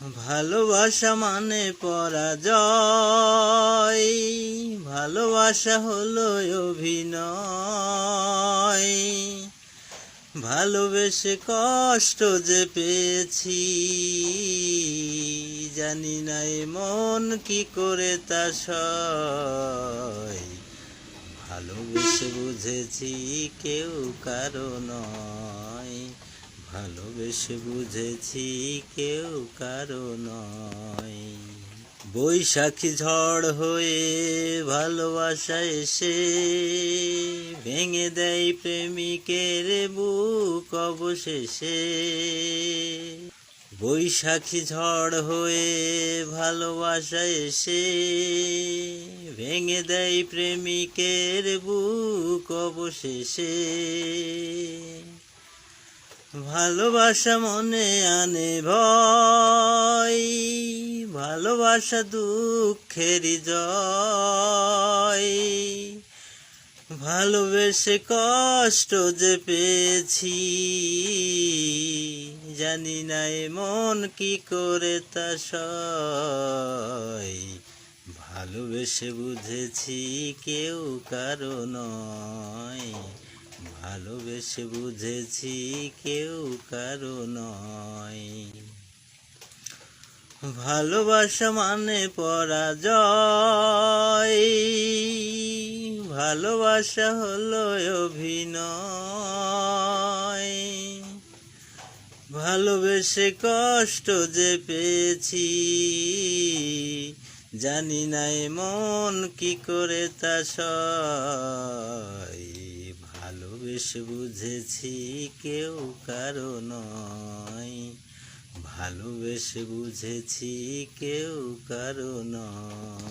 ভালোবাসা মানে পরাজয়, ভালোবাসা হলো অভিনয়। ভালোবেসে কষ্ট যে পেয়েছি, জানি না এ মন কি করে তা সয়। ভালোবেসে বুঝেছি কেউ কারো নয়, ভালোবেসে বুঝেছি কেউ কারো নয়। বৈশাখী ঝড় হয়ে ভালোবাসা এসে ভেঙে দেয় প্রেমিকের বুক অবশেষে। বৈশাখী ঝড় হয়ে ভালোবাসা এসে ভেঙে দেয় প্রেমিকের বুক অবশেষে। ভালোবাসা মনে আনে ভয়, ভালোবাসা দুঃখেরই জয়। ভালোবেসে কষ্ট যে পেয়েছি, জানি না এ মন কি করে তা সয়। ভালোবেসে বুঝেছি কেউ কারো নয়, ভালোবেসে বুঝেছি কেউ কারো নয়। ভালোবাসা মানে পরাজয়, ভালোবাসা হলো অভিনয়। ভালোবেসে কষ্ট যে পেয়েছি, জানি না এ মন কি করে তা সয়। ভালোবেসে বুঝেছি কেউ কারো নয়, ভালোবেসে বুঝেছি কেউ কারো নয়।